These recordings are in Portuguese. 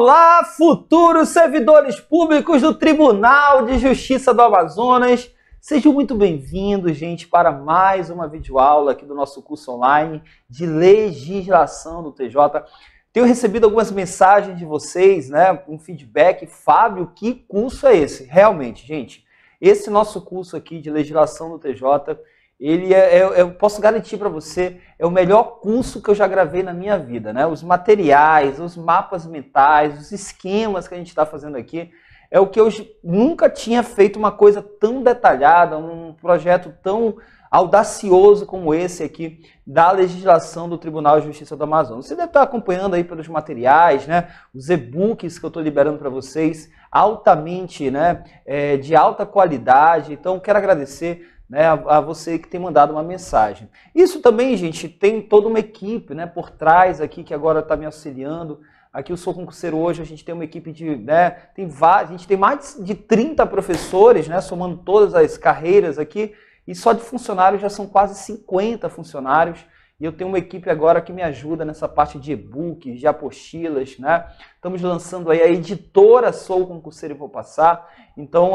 Olá, futuros servidores públicos do Tribunal de Justiça do Amazonas. Sejam muito bem-vindos, gente, para mais uma videoaula aqui do nosso curso online de legislação do TJ. Tenho recebido algumas mensagens de vocês, né, um feedback. Fábio, que curso é esse? Realmente, gente, esse nosso curso aqui de legislação do TJ, ele eu posso garantir para você, é o melhor curso que eu já gravei na minha vida, né? Os materiais, os mapas mentais, os esquemas que a gente está fazendo aqui, é o que eu nunca tinha feito uma coisa tão detalhada, um projeto tão audacioso como esse aqui da legislação do Tribunal de Justiça do Amazonas. Você deve estar acompanhando aí pelos materiais, né? Os e-books que eu estou liberando para vocês, altamente, né? De alta qualidade. Então, quero agradecer, né, a você que tem mandado uma mensagem. Isso também, gente, tem toda uma equipe, né, por trás aqui que agora está me auxiliando. Aqui eu sou concurseiro hoje, a gente tem uma equipe de, né, a gente tem mais de 30 professores, né, somando todas as carreiras aqui, e só de funcionários já são quase 50 funcionários. E eu tenho uma equipe agora que me ajuda nessa parte de e-books, de apostilas, né? Estamos lançando aí a editora Sou Concurseiro e Vou Passar. Então,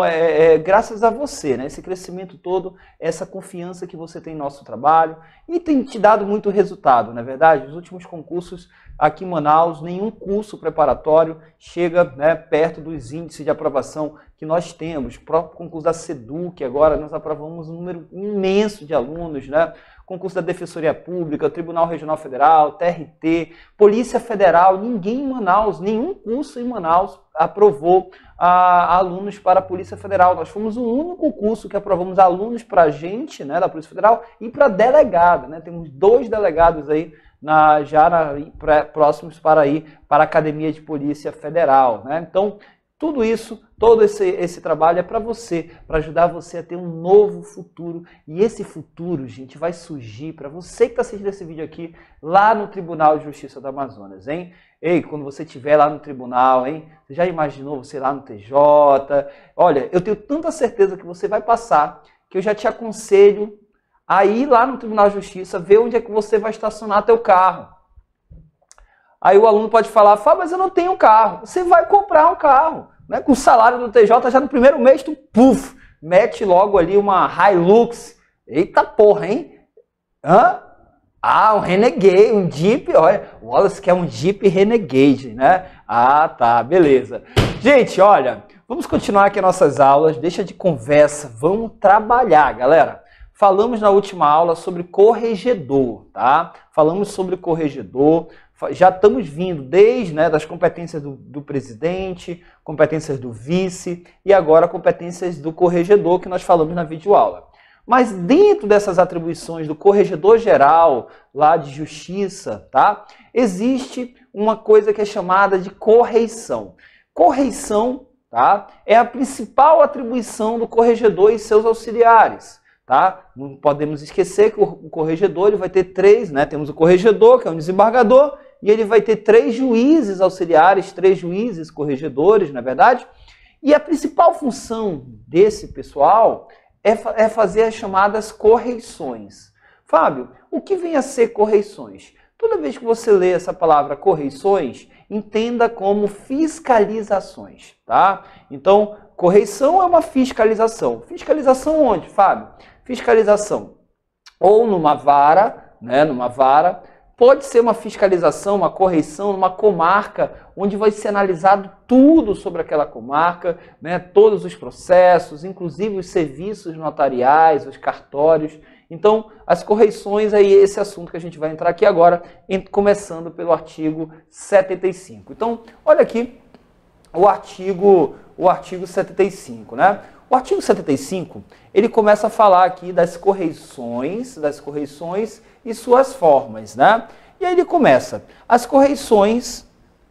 graças a você, né? Esse crescimento todo, essa confiança que você tem no nosso trabalho. E tem te dado muito resultado, não é verdade? Os últimos concursos aqui em Manaus, nenhum curso preparatório chega, né, perto dos índices de aprovação que nós temos. O próprio concurso da SEDUC, agora nós aprovamos um número imenso de alunos, né? Concurso da Defensoria Pública, Tribunal Regional Federal, TRT, Polícia Federal, ninguém em Manaus, nenhum curso em Manaus aprovou alunos para a Polícia Federal. Nós fomos o único curso que aprovamos alunos para a gente, né, da Polícia Federal, e para delegado, né? Temos 2 delegados aí próximos para ir para a Academia de Polícia Federal, né? Então, tudo isso, todo esse trabalho é para você, para ajudar você a ter um novo futuro. E esse futuro, gente, vai surgir para você que está assistindo esse vídeo aqui, lá no Tribunal de Justiça do Amazonas, hein? Ei, quando você estiver lá no tribunal, hein? Você já imaginou você lá no TJ? Olha, eu tenho tanta certeza que você vai passar, que eu já te aconselho a ir lá no Tribunal de Justiça, ver onde é que você vai estacionar teu carro. Aí o aluno pode falar, Fábio, mas eu não tenho carro. Você vai comprar um carro, né? Com o salário do TJ, já no primeiro mês, tu mete logo ali uma Hilux. Eita porra, hein? Hã? Ah, um Renegade, um Jeep, olha, o Wallace quer um Jeep Renegade, né? Ah, tá, beleza. Gente, olha, vamos continuar aqui nossas aulas, deixa de conversa, vamos trabalhar, galera. Falamos na última aula sobre corregedor, tá? Falamos sobre corregedor, já estamos vindo desde, né, das competências do presidente, competências do vice e agora competências do corregedor que nós falamos na videoaula. Mas dentro dessas atribuições do corregedor geral, lá de justiça, tá? Existe uma coisa que é chamada de correição. Correição, tá? É a principal atribuição do corregedor e seus auxiliares. Tá? Não podemos esquecer que o corregedor ele vai ter 3, né? Temos o corregedor, que é um desembargador, e ele vai ter 3 juízes auxiliares, 3 juízes corregedores, não é verdade? E a principal função desse pessoal é fazer as chamadas correições. Fábio, o que vem a ser correições? Toda vez que você lê essa palavra correições, entenda como fiscalizações, tá? Então, correição é uma fiscalização. Fiscalização onde, Fábio? Fiscalização ou numa vara, né, pode ser uma fiscalização, uma correição numa comarca, onde vai ser analisado tudo sobre aquela comarca, né, todos os processos, inclusive os serviços notariais, os cartórios. Então, as correições, aí esse assunto que a gente vai entrar aqui agora, começando pelo artigo 75. Então, olha aqui o artigo 75, né? O artigo 75, ele começa a falar aqui das correições e suas formas, né? E aí ele começa, as correições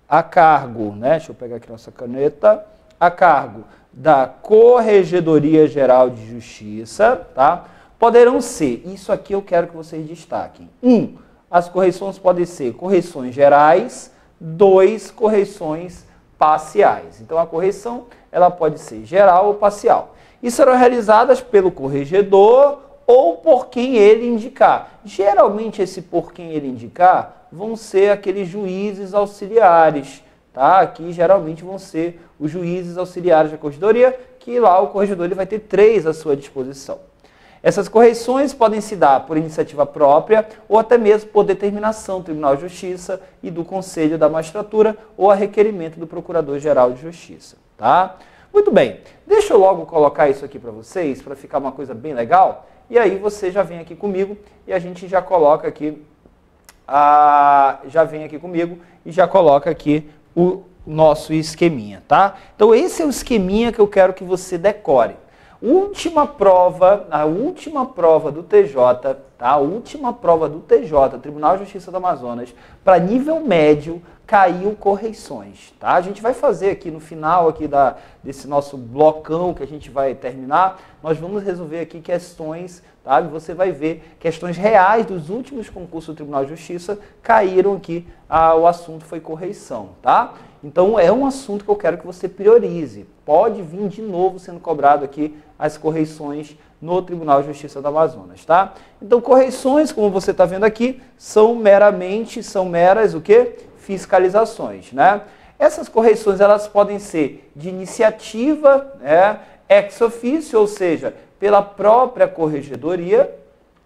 a cargo, né? Deixa eu pegar aqui nossa caneta, a cargo da Corregedoria Geral de Justiça, tá? Poderão ser, isso aqui eu quero que vocês destaquem. 1, as correições podem ser correições gerais, 2, correições parciais. Então, a correção ela pode ser geral ou parcial. E serão realizadas pelo corregedor ou por quem ele indicar. Geralmente, esse por quem ele indicar vão ser aqueles juízes auxiliares, tá? Aqui geralmente vão ser os juízes auxiliares da corregedoria, que lá o corregedor ele vai ter 3 à sua disposição. Essas correções podem se dar por iniciativa própria ou até mesmo por determinação do Tribunal de Justiça e do Conselho da Magistratura ou a requerimento do Procurador-Geral de Justiça, tá? Muito bem, deixa eu logo colocar isso aqui para vocês, para ficar uma coisa bem legal, e aí você já vem aqui comigo e a gente já coloca aqui, já vem aqui comigo e já coloca aqui o nosso esqueminha, tá? Então esse é o esqueminha que eu quero que você decore. A última prova do TJ, tá? A última prova do TJ, Tribunal de Justiça do Amazonas, para nível médio, caiu correições, tá? A gente vai fazer aqui no final aqui desse nosso blocão que a gente vai terminar, nós vamos resolver aqui questões, tá? Você vai ver questões reais dos últimos concursos do Tribunal de Justiça caíram aqui, o assunto foi correição, tá? Então é um assunto que eu quero que você priorize. Pode vir de novo sendo cobrado aqui as correições no Tribunal de Justiça do Amazonas, tá? Então correições, como você está vendo aqui, são meras o quê? Fiscalizações, né? Essas correições elas podem ser de iniciativa, né, ex officio, ou seja, pela própria corregedoria,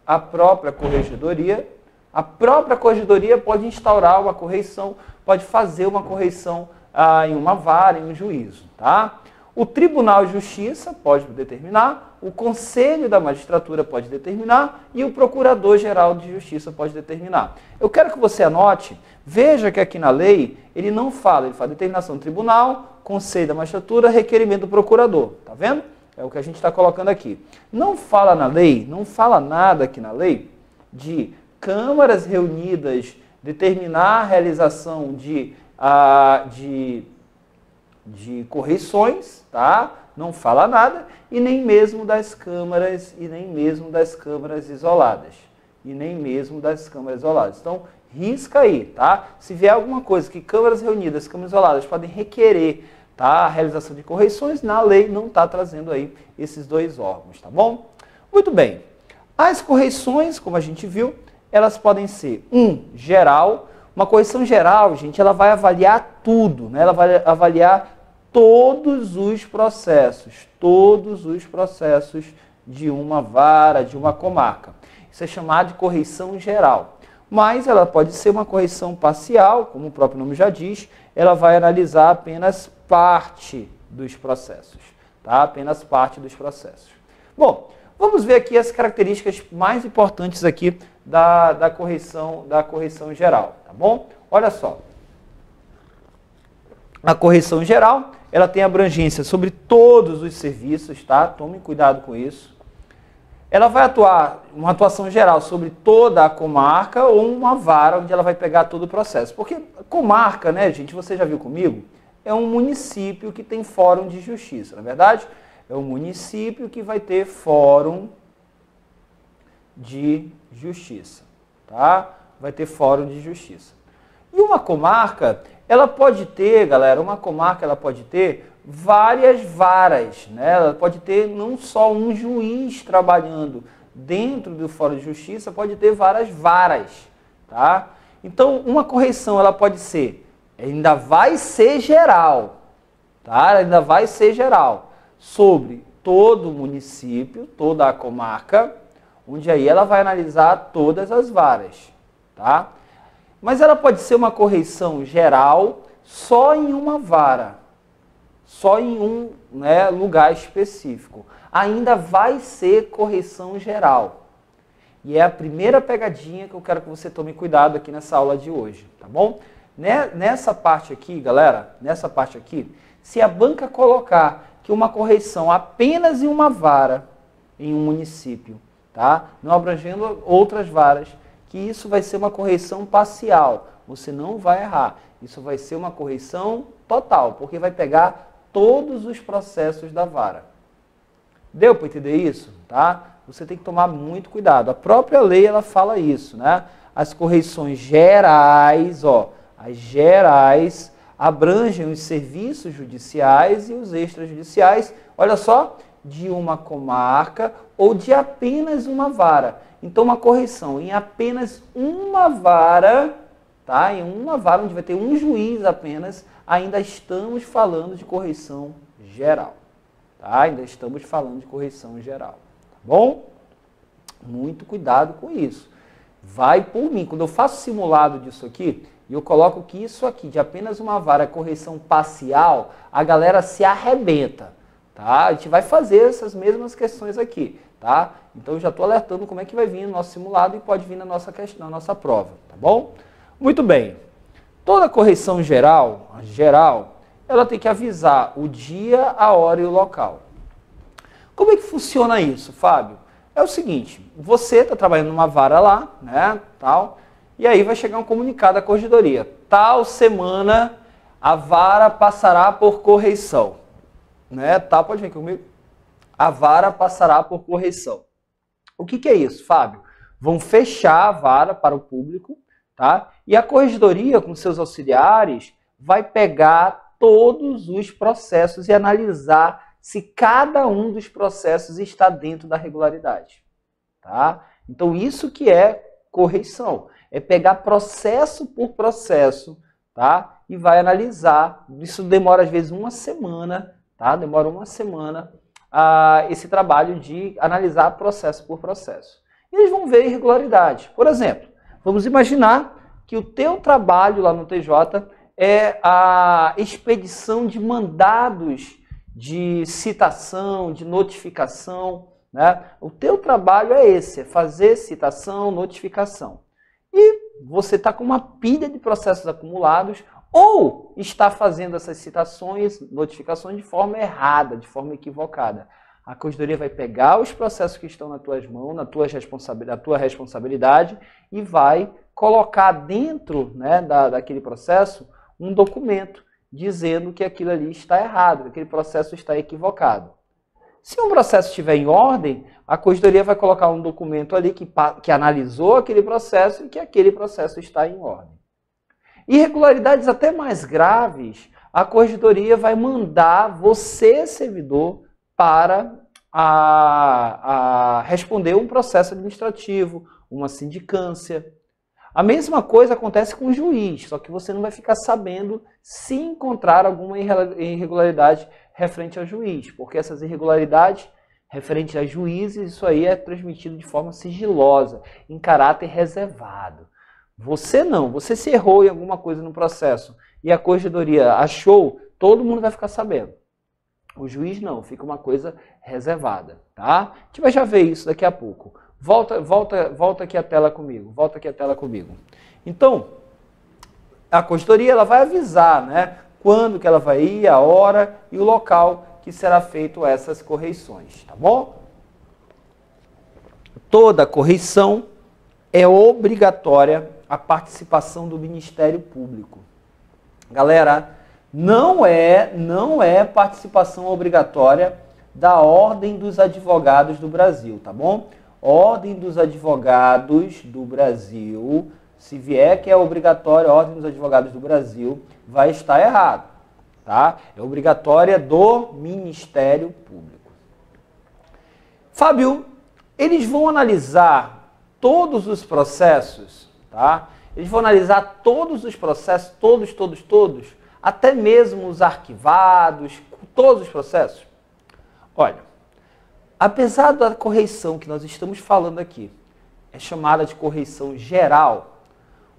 a própria corregedoria pode instaurar uma correição, pode fazer uma correição em uma vara, em um juízo, tá? O Tribunal de Justiça pode determinar, o Conselho da Magistratura pode determinar e o Procurador-Geral de Justiça pode determinar. Eu quero que você anote, veja que aqui na lei ele não fala, ele fala determinação do Tribunal, Conselho da Magistratura, requerimento do Procurador, tá vendo? É o que a gente está colocando aqui. Não fala na lei, não fala nada aqui na lei de câmaras reunidas determinar a realização de correições, tá? Não fala nada, e nem mesmo das câmaras, isoladas. Então, risca aí, tá? Se vier alguma coisa que câmaras reunidas, câmaras isoladas podem requerer, tá, a realização de correições, na lei não está trazendo aí esses 2 órgãos, tá bom? Muito bem. As correições, como a gente viu, elas podem ser, geral. Uma correição geral, gente, ela vai avaliar tudo, né? Ela vai avaliar todos os processos de uma vara, de uma comarca. Isso é chamado de correição geral. Mas ela pode ser uma correição parcial, como o próprio nome já diz, ela vai analisar apenas parte dos processos, tá? Apenas parte dos processos. Bom, vamos ver aqui as características mais importantes aqui da correição geral, tá bom? Olha só. A correição geral, ela tem abrangência sobre todos os serviços, tá? Tome cuidado com isso. Ela vai atuar, uma atuação geral sobre toda a comarca ou uma vara onde ela vai pegar todo o processo. Porque comarca, né, gente, você já viu comigo, é um município que tem fórum de justiça, não é verdade? É um município que vai ter fórum de justiça, tá? Vai ter fórum de justiça. E uma comarca, ela pode ter, galera, ela pode ter várias varas, né? Ela pode ter não só um juiz trabalhando dentro do fórum de justiça, pode ter várias varas, tá? Então, uma correição, ela pode ser, ainda vai ser geral, tá? Ainda vai ser geral, sobre todo o município, toda a comarca, onde aí ela vai analisar todas as varas, tá? Mas ela pode ser uma correição geral só em uma vara, só em um, né, lugar específico. Ainda vai ser correição geral. E é a primeira pegadinha que eu quero que você tome cuidado aqui nessa aula de hoje, tá bom? Nessa parte aqui, galera, se a banca colocar que uma correição apenas em uma vara, em um município, tá? Não abrangendo outras varas, que isso vai ser uma correição parcial. Você não vai errar. Isso vai ser uma correição total, porque vai pegar todos os processos da vara. Deu para entender isso? Tá? Você tem que tomar muito cuidado. A própria lei, ela fala isso, né? As correições gerais, as gerais abrangem os serviços judiciais e os extrajudiciais, olha só, de uma comarca ou de apenas uma vara. Então, uma correição em apenas uma vara, tá? Em uma vara onde vai ter um juiz apenas, ainda estamos falando de correição geral. Tá? Ainda estamos falando de correição geral. Tá bom? Muito cuidado com isso. Vai por mim. Quando eu faço simulado disso aqui, e eu coloco que isso aqui, de apenas uma vara, correção parcial, a galera se arrebenta. Tá? A gente vai fazer essas mesmas questões aqui. Tá? Então eu já estou alertando como é que vai vir no nosso simulado e pode vir na nossa prova. Tá bom? Muito bem. Toda correção geral, ela tem que avisar o dia, a hora e o local. Como é que funciona isso, Fábio? É o seguinte, você está trabalhando numa vara lá, né, tal, e aí vai chegar um comunicado da corregedoria. Tal semana a vara passará por correição. Né, tá, pode vir comigo? A vara passará por correição. O que é isso, Fábio? Vão fechar a vara para o público, tá? E a corregedoria, com seus auxiliares, vai pegar todos os processos e analisar se cada um dos processos está dentro da regularidade. Tá? Então, isso que é correição. É pegar processo por processo, tá? E vai analisar. Isso demora, às vezes, uma semana, tá? Demora uma semana esse trabalho de analisar processo por processo. E eles vão ver irregularidade. Por exemplo, vamos imaginar que o teu trabalho lá no TJ é a expedição de mandados de citação, de notificação, né? O teu trabalho é esse, é fazer citação, notificação. E você está com uma pilha de processos acumulados ou está fazendo essas citações, notificações de forma errada, de forma equivocada. A corregedoria vai pegar os processos que estão nas tuas mãos, na tua responsabilidade e vai colocar dentro, né, daquele processo um documento dizendo que aquilo ali está errado, que aquele processo está equivocado. Se um processo estiver em ordem, a corregedoria vai colocar um documento ali que analisou aquele processo e que aquele processo está em ordem. Irregularidades até mais graves, a corregedoria vai mandar você, servidor, para responder um processo administrativo, uma sindicância. A mesma coisa acontece com o juiz, só que você não vai ficar sabendo se encontrar alguma irregularidade referente ao juiz, porque essas irregularidades referentes a juízes, isso aí é transmitido de forma sigilosa, em caráter reservado. Você não, você se errou em alguma coisa no processo e a corregedoria achou, todo mundo vai ficar sabendo. O juiz não, fica uma coisa reservada, tá? A gente vai já ver isso daqui a pouco. Volta aqui a tela comigo, volta aqui a tela comigo. Então, a corregedoria ela vai avisar, né, quando que ela vai ir, a hora e o local que será feito essas correições, tá bom? Toda correição é obrigatória a participação do Ministério Público. Galera, não é participação obrigatória da Ordem dos Advogados do Brasil, tá bom? Ordem dos Advogados do Brasil, se vier que é obrigatória a Ordem dos Advogados do Brasil, vai estar errado, tá? É obrigatória do Ministério Público. Fábio, eles vão analisar todos os processos, tá? Eles vão analisar todos os processos, todos, até mesmo os arquivados, todos os processos. Olha, apesar da correição que nós estamos falando aqui, é chamada de correição geral,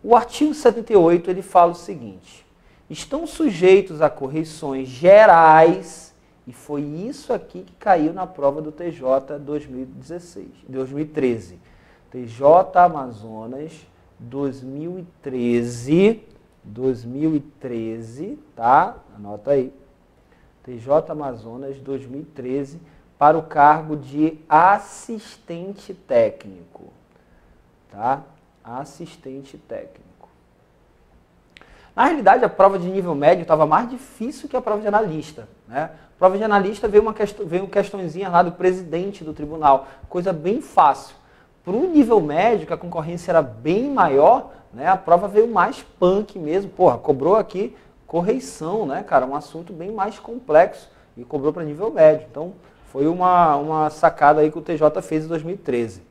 o artigo 78 ele fala o seguinte: estão sujeitos a correições gerais, e foi isso aqui que caiu na prova do TJ 2013. TJ Amazonas 2013, tá? Anota aí. TJ Amazonas 2013 para o cargo de assistente técnico, tá? Assistente técnico. Na realidade, a prova de nível médio estava mais difícil que a prova de analista, né? A prova de analista veio uma questãozinha lá do presidente do tribunal, coisa bem fácil. Para o nível médio, que a concorrência era bem maior, né, a prova veio mais punk mesmo. Porra, cobrou aqui correição, né, cara? Um assunto bem mais complexo e cobrou para nível médio. Então, foi uma sacada aí que o TJ fez em 2013.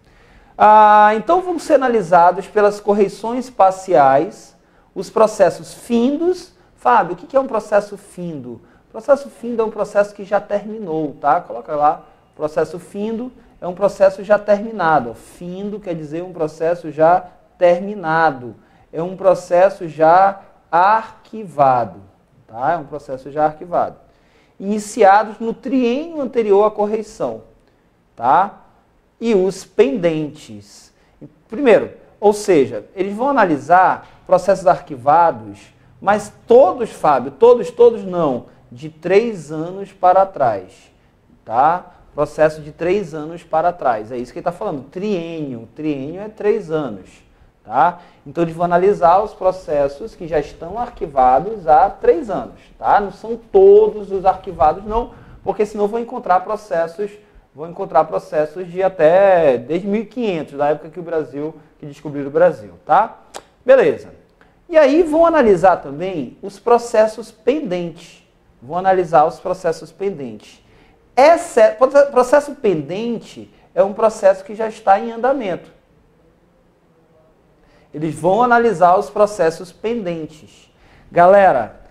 Então, vão ser analisados pelas correições parciais os processos findos. Fábio, o que é um processo findo? Processo findo é um processo que já terminou, tá? Coloca lá, processo findo é um processo já terminado. Findo quer dizer um processo já terminado. É um processo já arquivado, tá? É um processo já arquivado. Iniciados no triênio anterior à correição, tá? E os pendentes. Primeiro, ou seja, eles vão analisar processos arquivados, mas todos, Fábio, todos não, de 3 anos para trás, tá? Processo de 3 anos para trás, é isso que ele está falando, triênio é 3 anos, tá? Então eles vão analisar os processos que já estão arquivados há 3 anos, tá? Não são todos os arquivados não, porque senão vão encontrar processos de até desde 1500, da época que descobriram o Brasil, tá? Beleza. E aí vão analisar também os processos pendentes. Processo pendente é um processo que já está em andamento. Eles vão analisar os processos pendentes. Galera,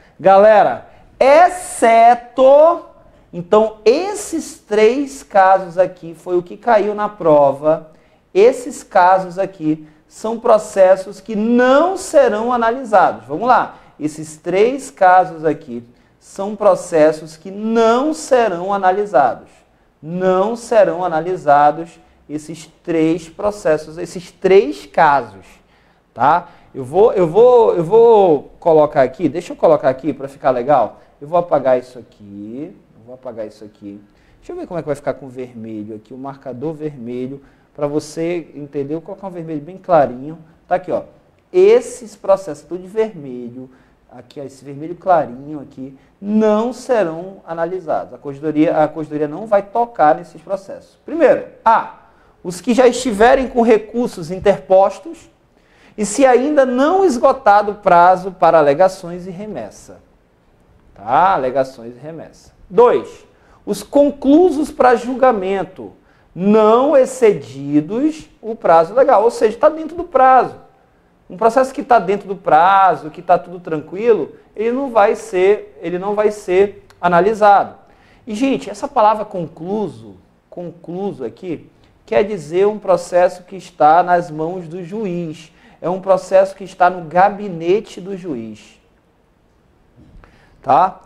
exceto... Então, esses 3 casos aqui foi o que caiu na prova. Esses casos aqui são processos que não serão analisados. Vamos lá. Esses 3 casos aqui são processos que não serão analisados. Não serão analisados esses 3 processos, esses 3 casos, tá? Eu vou colocar aqui, deixa eu colocar aqui para ficar legal. Eu vou apagar isso aqui. Deixa eu ver como é que vai ficar com o vermelho aqui, o marcador vermelho, para você entender. Eu vou colocar um vermelho bem clarinho. Tá aqui, ó. Esses processos, tudo de vermelho, aqui, ó, esse vermelho clarinho aqui, não serão analisados. A corregedoria não vai tocar nesses processos. Primeiro, os que já estiverem com recursos interpostos e se ainda não esgotado o prazo para alegações e remessa. Tá? Alegações e remessa. 2. Os conclusos para julgamento, não excedidos o prazo legal, ou seja, está dentro do prazo. Um processo que está dentro do prazo, que está tudo tranquilo, ele não vai ser analisado. E, gente, essa palavra concluso aqui, quer dizer um processo que está nas mãos do juiz. É um processo que está no gabinete do juiz. Tá?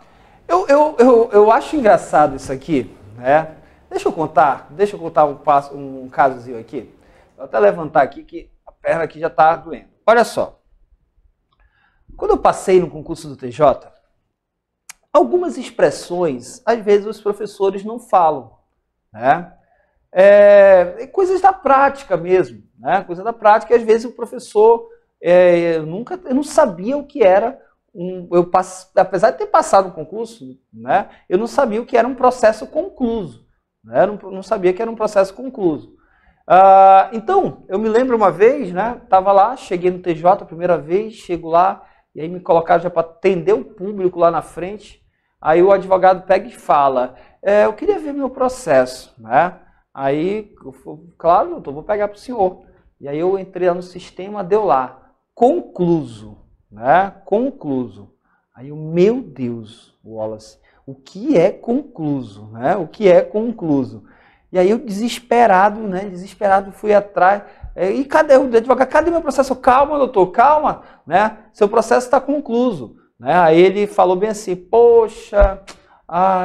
Eu acho engraçado isso aqui, né? Deixa eu contar um casozinho aqui. Vou até levantar aqui que a perna aqui já está doendo. Olha só. Quando eu passei no concurso do TJ, algumas expressões, às vezes os professores não falam, né? Coisas da prática mesmo, né? Coisa da prática, e às vezes o professor, eu não sabia o que era. Apesar de ter passado no concurso, né, eu não sabia o que era um processo concluso. Né, eu não sabia que era um processo concluso. Então, eu me lembro uma vez, né, estava lá, cheguei no TJ a primeira vez, chego lá, e aí me colocaram já para atender o público lá na frente. Aí o advogado pega e fala, eu queria ver meu processo. Né? Aí, claro, doutor, vou pegar para o senhor. E aí eu entrei lá no sistema, deu lá, concluso. Né? Concluso. Aí eu, meu Deus, Wallace, o que é concluso? Né? O que é concluso? E aí eu desesperado, fui atrás. E cadê o advogado? Cadê meu processo? Calma, doutor, calma, né? Seu processo está concluso. Né? Aí ele falou bem assim, poxa,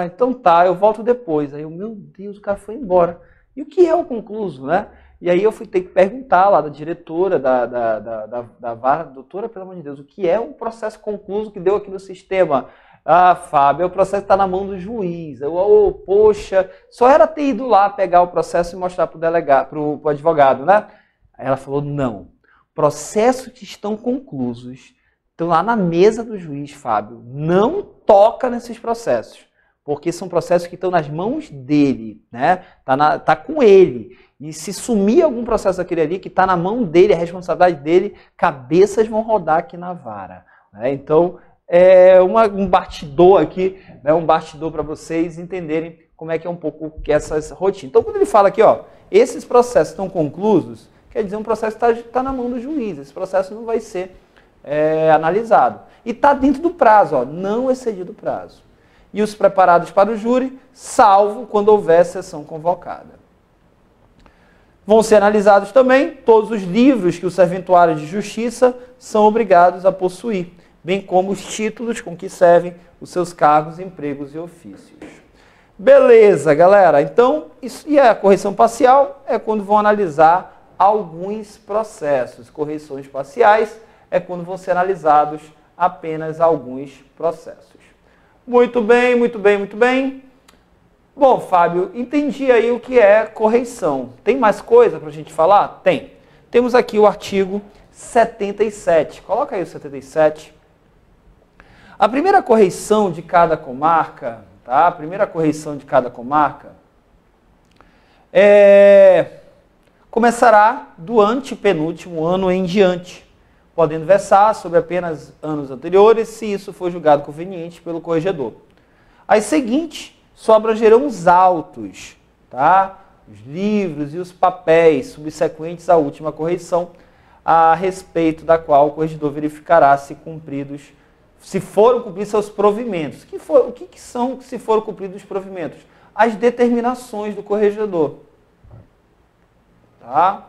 então tá, eu volto depois. Aí eu, meu Deus, o cara foi embora. E o que é o concluso, né? E aí eu fui ter que perguntar lá da diretora, da vara, doutora, pelo amor de Deus, o que é um processo concluso que deu aqui no sistema? Fábio, o processo está na mão do juiz. Eu, poxa, só era ter ido lá pegar o processo e mostrar para o delegado, para o advogado, né? Aí ela falou, não, processos que estão conclusos, estão lá na mesa do juiz, Fábio, não toca nesses processos, porque são processos que estão nas mãos dele, né? Tá com ele. E se sumir algum processo daquele ali, que está na mão dele, a responsabilidade dele, cabeças vão rodar aqui na vara. Né? Então, um bastidor aqui, né? Um bastidor para vocês entenderem como é que é um pouco essas rotinas. Então, quando ele fala aqui, ó, esses processos estão conclusos, quer dizer um processo que está na mão do juiz. Esse processo não vai ser analisado. E está dentro do prazo, ó, não excedido o prazo. E os preparados para o júri, salvo quando houver sessão convocada. Vão ser analisados também todos os livros que os serventuários de justiça são obrigados a possuir, bem como os títulos com que servem os seus cargos, empregos e ofícios. Beleza, galera. Então, e a correção parcial é quando vão analisar alguns processos. Correções parciais é quando vão ser analisados apenas alguns processos. Muito bem, muito bem, muito bem. Bom, Fábio, entendi aí o que é correição. Tem mais coisa para a gente falar? Tem. Temos aqui o artigo 77. Coloca aí o 77. A primeira correição de cada comarca, tá? A primeira correição de cada comarca começará do antepenúltimo ano em diante, podendo versar sobre apenas anos anteriores, se isso for julgado conveniente pelo corregedor. As seguintes só abrangerão os autos, tá? Os livros e os papéis subsequentes à última correição, a respeito da qual o corregedor verificará se foram cumpridos seus provimentos. O que são se foram cumpridos os provimentos? As determinações do corregedor. Tá?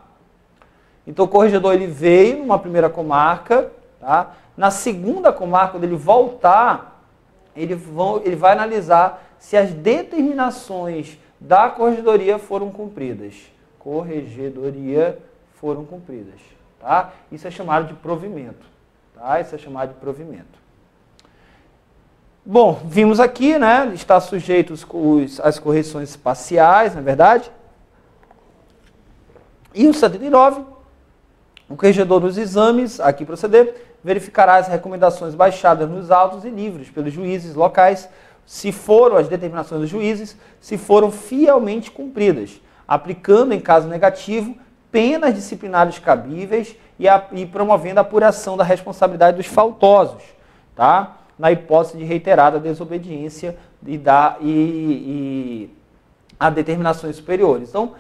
Então o corregedor ele veio numa primeira comarca, tá? Na segunda comarca, quando ele voltar, ele vai analisar se as determinações da corregedoria foram cumpridas. Corregedoria foram cumpridas. Tá? Isso é chamado de provimento. Tá? Isso é chamado de provimento. Bom, vimos aqui, né? Está sujeito às correções parciais, não é verdade? E o 79, o corregedor nos exames, aqui proceder, verificará as recomendações baixadas nos autos e livros pelos juízes locais, se foram as determinações dos juízes, se foram fielmente cumpridas, aplicando, em caso negativo, penas disciplinares cabíveis e promovendo a apuração da responsabilidade dos faltosos, tá? Na hipótese de reiterada desobediência a determinações superiores. Então,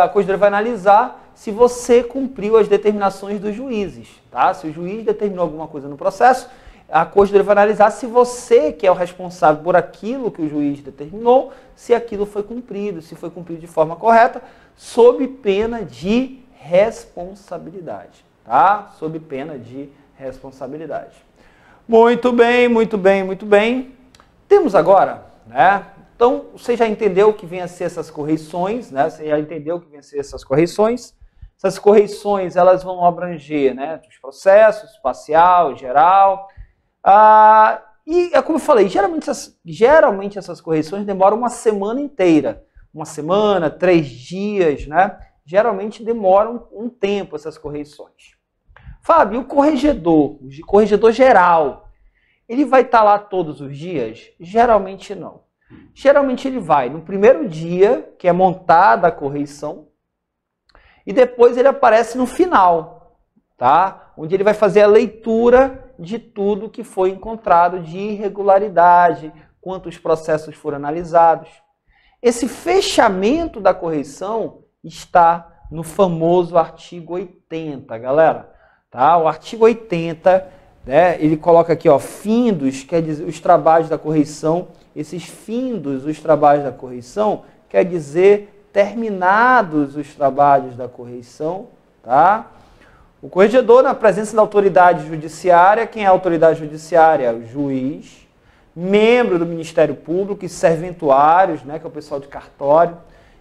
a corregedoria vai analisar se você cumpriu as determinações dos juízes. Tá? Se o juiz determinou alguma coisa no processo, a corregedoria vai analisar se você, que é o responsável por aquilo que o juiz determinou, se aquilo foi cumprido, se foi cumprido de forma correta, sob pena de responsabilidade. Tá? Sob pena de responsabilidade. Muito bem, muito bem, muito bem. Temos agora, né? Então, você já entendeu o que vem a ser essas correições, né? Você já entendeu o que vem a ser essas correições. Essas correições, elas vão abranger, né, os processos, parcial, geral. E, como eu falei, geralmente essas correições demoram uma semana inteira. Uma semana, 3 dias, né? Geralmente demoram um tempo essas correições. Fábio, o corregedor geral, ele vai estar lá todos os dias? Geralmente não. Geralmente ele vai no primeiro dia, que é montada a correição, e depois ele aparece no final, tá? Onde ele vai fazer a leitura de tudo que foi encontrado de irregularidade, quantos processos foram analisados. Esse fechamento da correição está no famoso artigo 80, galera. Tá? O artigo 80, né, ele coloca aqui, ó, findos, quer dizer, os trabalhos da correição. Esses findos, os trabalhos da correição, quer dizer terminados os trabalhos da correição. Tá? O corregedor, na presença da autoridade judiciária, quem é a autoridade judiciária? O juiz, membro do Ministério Público e serventuários, né, que é o pessoal de cartório,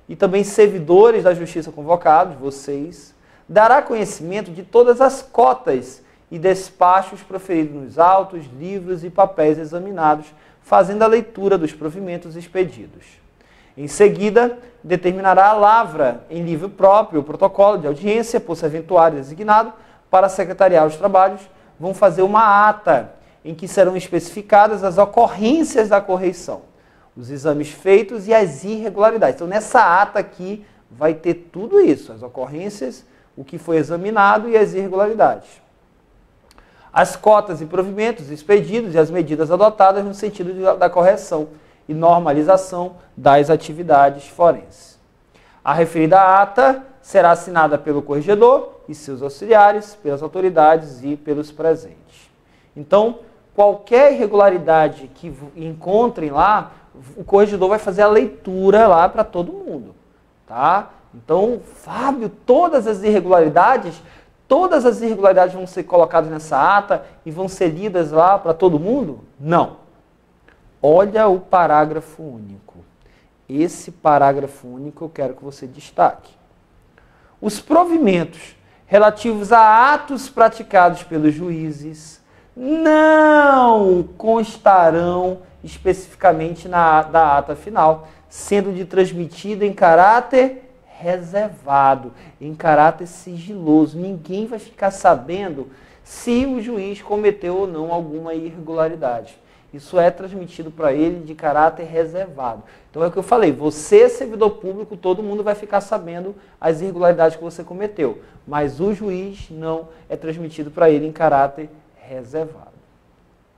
e também servidores da Justiça convocados, vocês, dará conhecimento de todas as cotas e despachos proferidos nos autos, livros e papéis examinados, fazendo a leitura dos provimentos expedidos. Em seguida, determinará a lavra em livro próprio o protocolo de audiência por serventuário designado para secretariar os trabalhos. Vão fazer uma ata em que serão especificadas as ocorrências da correição, os exames feitos e as irregularidades. Então, nessa ata aqui vai ter tudo isso, as ocorrências, o que foi examinado e as irregularidades. As cotas e provimentos expedidos e as medidas adotadas no sentido da correção e normalização das atividades forenses. A referida ata será assinada pelo corregedor e seus auxiliares, pelas autoridades e pelos presentes. Então, qualquer irregularidade que encontrem lá, o corregedor vai fazer a leitura lá para todo mundo, tá? Então, Fábio, todas as irregularidades vão ser colocadas nessa ata e vão ser lidas lá para todo mundo? Não. Olha o parágrafo único. Esse parágrafo único eu quero que você destaque. Os provimentos relativos a atos praticados pelos juízes não constarão especificamente da ata final, sendo de transmitida em caráter reservado, em caráter sigiloso. Ninguém vai ficar sabendo se o juiz cometeu ou não alguma irregularidade. Isso é transmitido para ele de caráter reservado. Então é o que eu falei, você, servidor público, todo mundo vai ficar sabendo as irregularidades que você cometeu, mas o juiz não, é transmitido para ele em caráter reservado.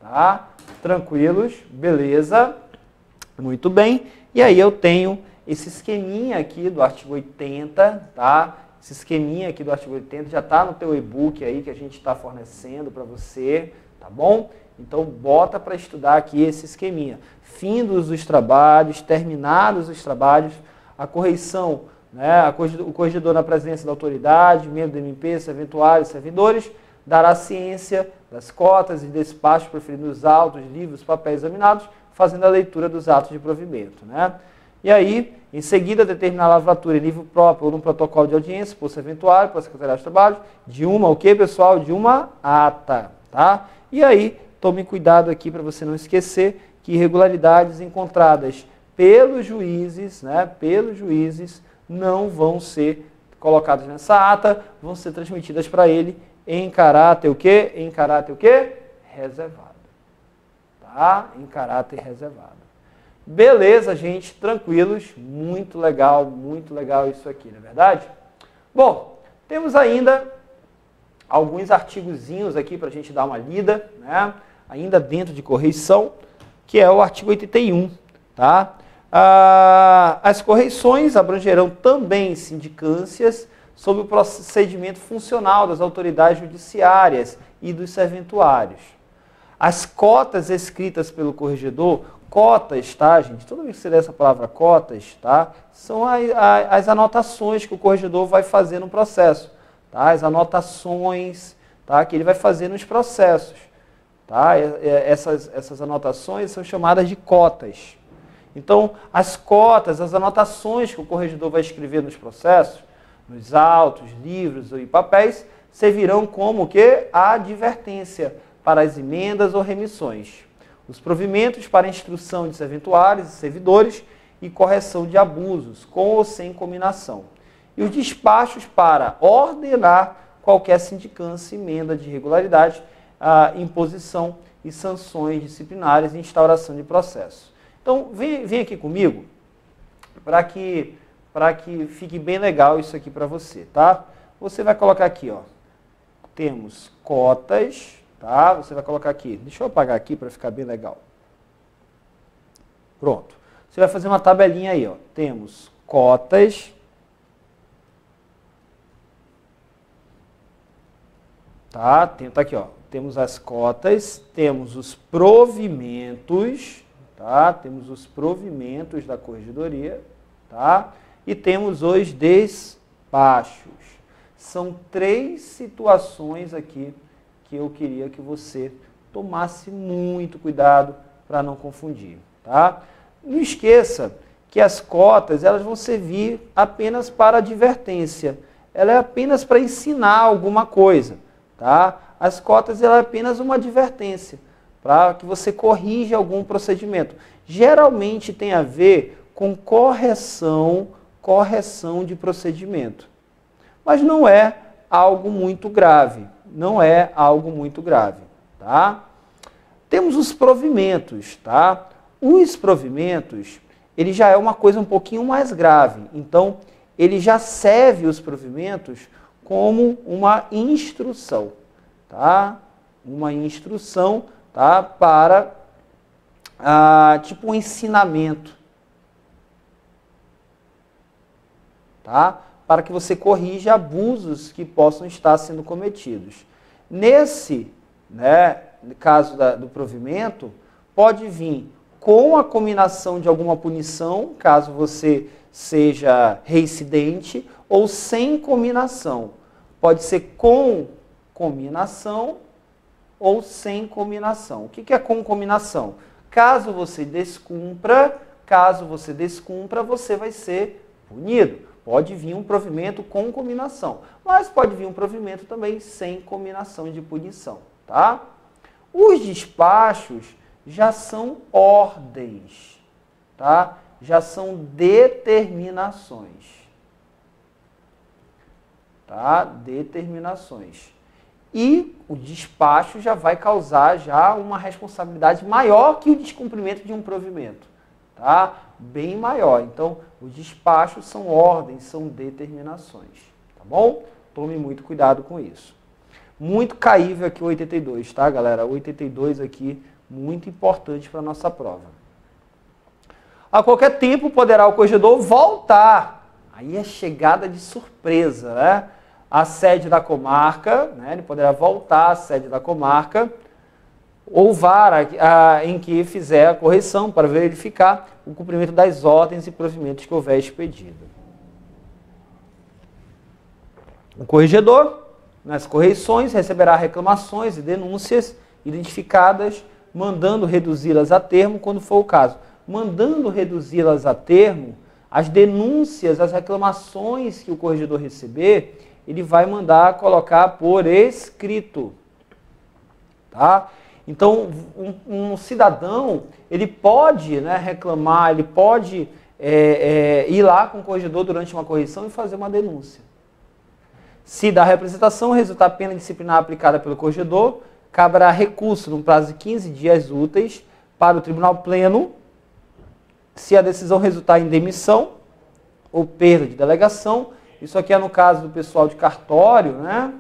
Tá? Tranquilos? Beleza? Muito bem. E aí eu tenho esse esqueminha aqui do artigo 80, tá? Esse esqueminha aqui do artigo 80 já está no teu e-book aí que a gente está fornecendo para você, tá bom? Então, bota para estudar aqui esse esqueminha. Findos os trabalhos, terminados os trabalhos, a correição, né, o corregedor na presença da autoridade, membro do MP, serventuários, servidores, dará ciência das cotas e despachos preferindo os autos, livros, papéis examinados, fazendo a leitura dos atos de provimento, né? E aí, em seguida, determinar a lavratura em nível próprio ou no protocolo de audiência, por serventuário, por secretariado de trabalho, de uma, o quê, pessoal? De uma ata, tá? E aí, tome cuidado aqui para você não esquecer que irregularidades encontradas pelos juízes, né, não vão ser colocadas nessa ata, vão ser transmitidas para ele em caráter o quê? Em caráter o quê? Reservado. Tá? Em caráter reservado. Beleza, gente, tranquilos, muito legal isso aqui, não é verdade? Bom, temos ainda alguns artigozinhos aqui para a gente dar uma lida, né? Ainda dentro de correição, que é o artigo 81. Tá? As correições abrangerão também sindicâncias sobre o procedimento funcional das autoridades judiciárias e dos serventuários. As cotas escritas pelo corregedor, cotas, tá, gente? Toda vez que você lê essa palavra cotas, tá? São as anotações que o corregedor vai fazer no processo. Tá? As anotações, tá? Que ele vai fazer nos processos. Tá? Essas anotações são chamadas de cotas. Então, as cotas, as anotações que o corregedor vai escrever nos processos, nos autos, livros e papéis, servirão como o quê? A advertência para as emendas ou remissões. Os provimentos para instrução de serventuários e servidores e correção de abusos, com ou sem cominação. E os despachos para ordenar qualquer sindicância, emenda de irregularidade, imposição e sanções disciplinares e instauração de processo. Então, vem aqui comigo para que fique bem legal isso aqui para você, tá? Você vai colocar aqui, ó, temos cotas, tá? Você vai colocar aqui, deixa eu apagar aqui para ficar bem legal. Pronto. Você vai fazer uma tabelinha aí, ó. Temos cotas, tá? Tá aqui, ó. Temos as cotas, temos os provimentos, tá? Temos os provimentos da corregedoria, tá? E temos os despachos. São 3 situações aqui que eu queria que você tomasse muito cuidado para não confundir, tá? Não esqueça que as cotas, elas vão servir apenas para advertência. Ela é apenas para ensinar alguma coisa, tá? As cotas, ela é apenas uma advertência para que você corrija algum procedimento. Geralmente tem a ver com correção de procedimento. Mas não é algo muito grave. Não é algo muito grave, tá? Temos os provimentos, tá? Os provimentos, ele já é uma coisa um pouquinho mais grave. Então, ele já serve os provimentos como uma instrução, tá? Uma instrução, tá? Para, tipo um ensinamento, tá? para que você corrija abusos que possam estar sendo cometidos. Nesse, né, caso do provimento, pode vir com a cominação de alguma punição, caso você seja reincidente, ou sem cominação. Pode ser com cominação ou sem cominação. O que é com cominação? Caso você descumpra, você vai ser punido. Pode vir um provimento com cominação, mas pode vir um provimento também sem cominação de punição, tá? Os despachos já são ordens, tá? Já são determinações, tá? Determinações. E o despacho já vai causar já uma responsabilidade maior que o descumprimento de um provimento, tá? Bem maior. Então, os despachos são ordens, são determinações, tá bom? Tome muito cuidado com isso. Muito caível aqui o 82, tá, galera? O 82 aqui, muito importante para a nossa prova. A qualquer tempo poderá o corregedor voltar. Aí é chegada de surpresa, né? A sede da comarca, né? Ele poderá voltar à sede da comarca, ou vara em que fizer a correção para verificar o cumprimento das ordens e provimentos que houver expedido. O corregedor, nas correições, receberá reclamações e denúncias identificadas, mandando reduzi-las a termo quando for o caso. Mandando reduzi-las a termo, as denúncias, as reclamações que o corregedor receber, ele vai mandar colocar por escrito, tá? Então, um cidadão, ele pode, né, reclamar, ele pode ir lá com o corregedor durante uma correção e fazer uma denúncia. Se da representação resultar pena disciplinar aplicada pelo corregedor, caberá recurso no prazo de 15 dias úteis para o Tribunal Pleno. Se a decisão resultar em demissão ou perda de delegação, isso aqui é no caso do pessoal de cartório, né?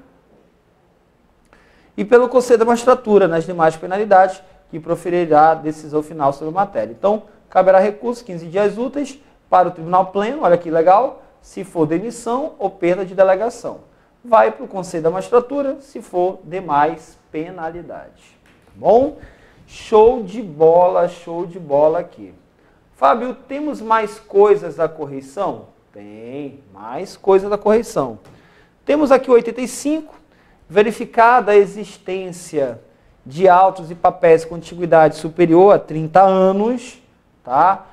E pelo Conselho da Magistratura, nas demais penalidades, que proferirá a decisão final sobre a matéria. Então, caberá recurso, 15 dias úteis, para o Tribunal Pleno, olha que legal, se for demissão ou perda de delegação. Vai para o Conselho da Magistratura, se for demais penalidades. Tá bom? Show de bola aqui. Fábio, temos mais coisas da correição? Tem, mais coisas da correição. Temos aqui o 85, verificada a existência de autos e papéis com antiguidade superior a 30 anos, tá?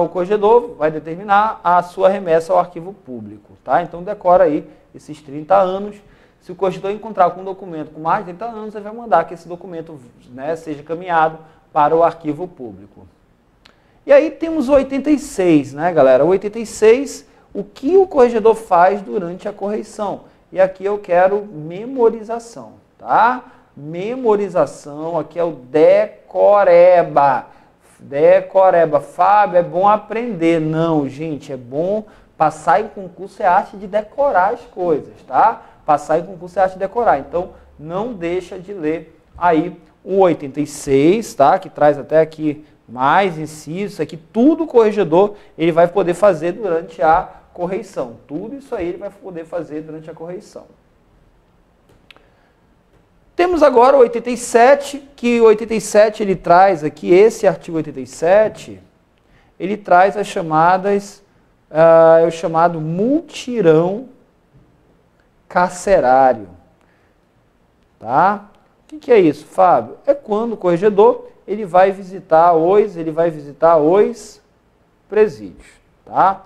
O corregedor vai determinar a sua remessa ao arquivo público, tá? Então decora aí esses 30 anos. Se o corregedor encontrar com um documento com mais de 30 anos, ele vai mandar que esse documento, né, seja caminhado para o arquivo público. E aí temos o 86, né, galera? O 86, o que o corregedor faz durante a correição? E aqui eu quero memorização, tá? Memorização, aqui é o decoreba. Decoreba. Fábio, é bom aprender. Não, gente, é bom passar em concurso, é arte de decorar as coisas, tá? Passar em concurso é arte de decorar. Então, não deixa de ler aí o 86, tá? Que traz até aqui mais incisos, aqui tudo o corregedor ele vai poder fazer durante a correição. Tudo isso aí ele vai poder fazer durante a correição. Temos agora o 87, que o 87 ele traz aqui, esse artigo 87, ele traz as chamadas, o chamado multirão carcerário. Tá? O que é isso, Fábio? É quando o corregedor ele vai visitar os presídios. Tá?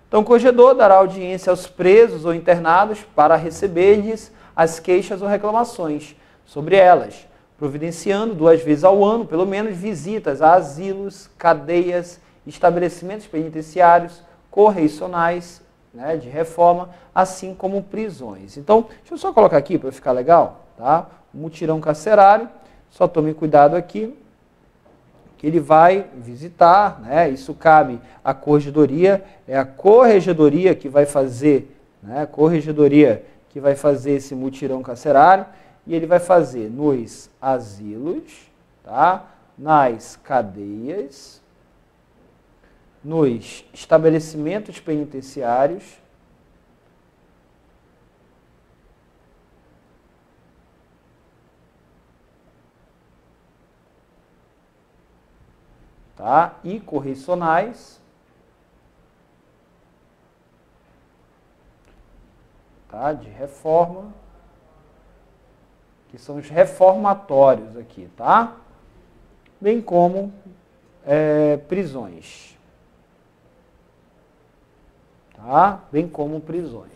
Então, o corregedor dará audiência aos presos ou internados para receber-lhes as queixas ou reclamações sobre elas, providenciando 2 vezes ao ano, pelo menos, visitas a asilos, cadeias, estabelecimentos penitenciários, correicionais, né, de reforma, assim como prisões. Então, deixa eu só colocar aqui para ficar legal, tá? O mutirão carcerário, só tome cuidado aqui, que ele vai visitar, né? Isso cabe à corregedoria, é a corregedoria que vai fazer, né? Corregedoria que vai fazer esse mutirão carcerário, e ele vai fazer nos asilos, tá? Nas cadeias, nos estabelecimentos penitenciários, tá? E correcionais, tá? De reforma, que são os reformatórios aqui, tá? Bem como prisões, tá? Bem como prisões.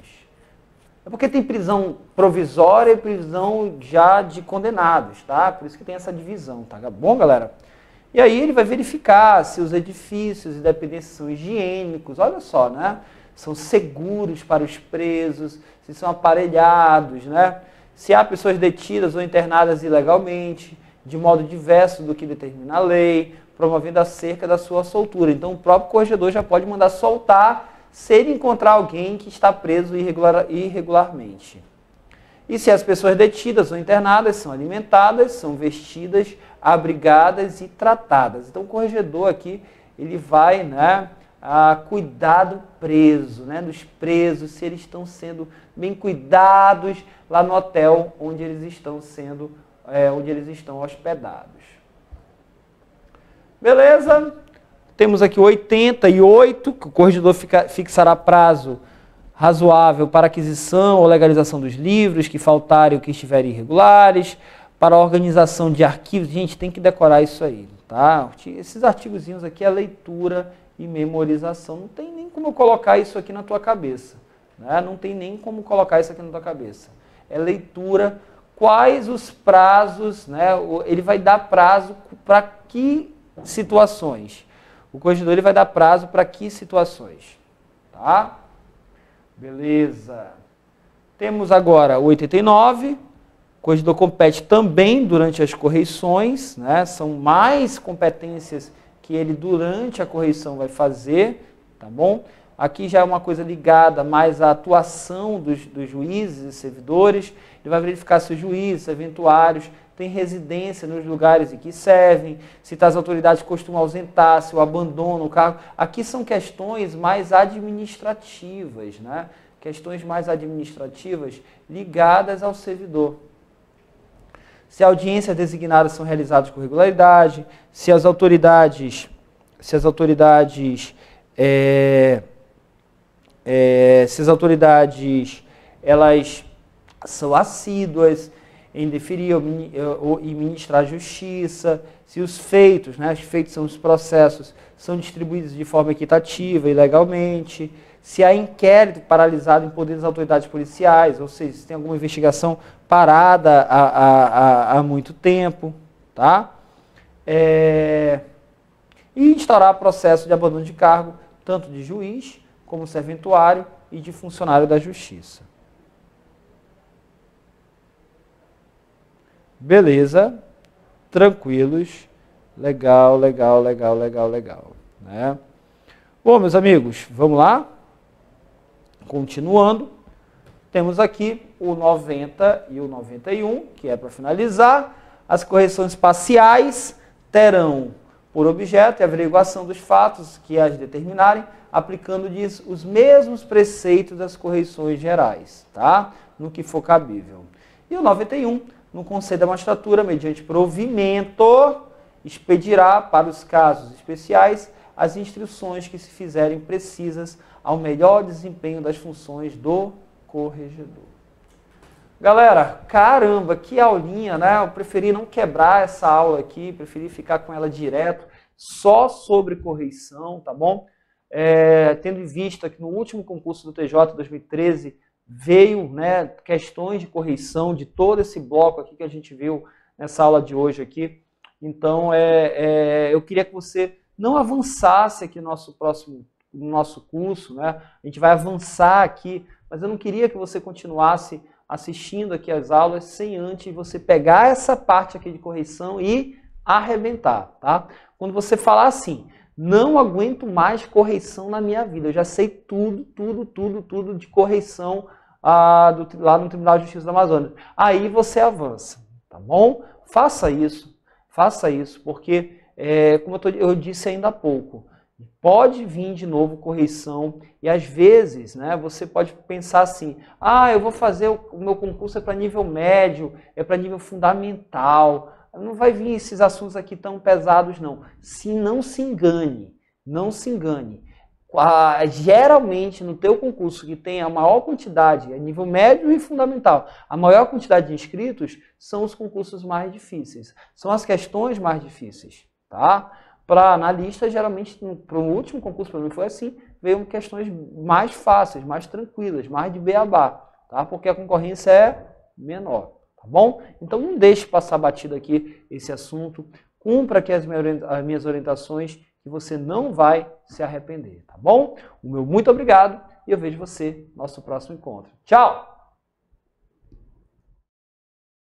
É porque tem prisão provisória e prisão já de condenados, tá? Por isso que tem essa divisão, tá bom, galera? E aí ele vai verificar se os edifícios e dependências são higiênicos, olha só, né? São seguros para os presos, se são aparelhados, né? Se há pessoas detidas ou internadas ilegalmente, de modo diverso do que determina a lei, promovendo acerca da sua soltura. Então o próprio corregedor já pode mandar soltar se ele encontrar alguém que está preso irregularmente. E se as pessoas detidas ou internadas são alimentadas, são vestidas, abrigadas e tratadas. Então o corregedor aqui, ele vai, né, cuidar do preso, né, dos presos, se eles estão sendo bem cuidados lá no hotel onde eles estão hospedados. Beleza? Temos aqui 88, que o corregedor fixará prazo razoável para aquisição ou legalização dos livros que faltarem ou que estiverem irregulares, para a organização de arquivos. Gente, tem que decorar isso aí, tá? Esses artigozinhos aqui é leitura e memorização. Não tem nem como eu colocar isso aqui na tua cabeça, né? Não tem nem como colocar isso aqui na tua cabeça. É leitura, quais os prazos, né? Ele vai dar prazo para que situações? O corregedor ele vai dar prazo para que situações? Tá? Beleza. Temos agora o 89. O corregedor compete também durante as correições, né? São mais competências que ele durante a correição vai fazer, tá bom? Aqui já é uma coisa ligada mais à atuação dos juízes e servidores. Ele vai verificar se os juízes, eventuários, têm residência nos lugares em que servem, se as autoridades costumam ausentar, se o abandonam o cargo. Aqui são questões mais administrativas, né? Questões mais administrativas ligadas ao servidor. Se audiências designadas são realizadas com regularidade, se as autoridades elas são assíduas em deferir e ministrar justiça, se os feitos, né, os feitos são os processos, são distribuídos de forma equitativa e legalmente, se há inquérito paralisado em poder das autoridades policiais, ou seja, se tem alguma investigação parada há muito tempo, tá? E instaurar processo de abandono de cargo, tanto de juiz, como serventuário e de funcionário da justiça. Beleza, tranquilos, legal, né? Bom, meus amigos, vamos lá? Continuando, temos aqui o 90 e o 91, que é para finalizar. As correções parciais terão por objeto a averiguação dos fatos que as determinarem, aplicando-lhes os mesmos preceitos das correções gerais, tá? No que for cabível. E o 91, no Conselho da Magistratura, mediante provimento, expedirá para os casos especiais as instruções que se fizerem precisas ao melhor desempenho das funções do corregedor. Galera, caramba, que aulinha, né? Eu preferi não quebrar essa aula aqui, preferi ficar com ela direto, só sobre correição, tá bom? Tendo em vista que no último concurso do TJ 2013 veio, né, questões de correição de todo esse bloco aqui que a gente viu nessa aula de hoje aqui. Então, eu queria que você não avançasse aqui no nosso curso, né? A gente vai avançar aqui, mas eu não queria que você continuasse assistindo aqui as aulas sem antes você pegar essa parte aqui de correição e arrebentar, tá? Quando você falar assim, não aguento mais correição na minha vida, eu já sei tudo de correição lá no Tribunal de Justiça do Amazonas. Aí você avança, tá bom? Faça isso, porque, como eu disse ainda há pouco, Pode vir de novo correção e às vezes, né, você pode pensar assim, eu vou fazer o meu concurso é para nível médio, é para nível fundamental, não vai vir esses assuntos aqui tão pesados não. Não se engane, não se engane. Geralmente no teu concurso que tem a maior quantidade, é nível médio e fundamental, a maior quantidade de inscritos são os concursos mais difíceis, são as questões mais difíceis, tá? Para analista, geralmente, para o último concurso, para mim foi assim, veio questões mais fáceis, mais tranquilas, mais de beabá, tá? Porque a concorrência é menor, tá bom? Então não deixe passar batido aqui esse assunto, cumpra aqui as minhas orientações, que você não vai se arrepender, tá bom? O meu muito obrigado e eu vejo você no nosso próximo encontro. Tchau!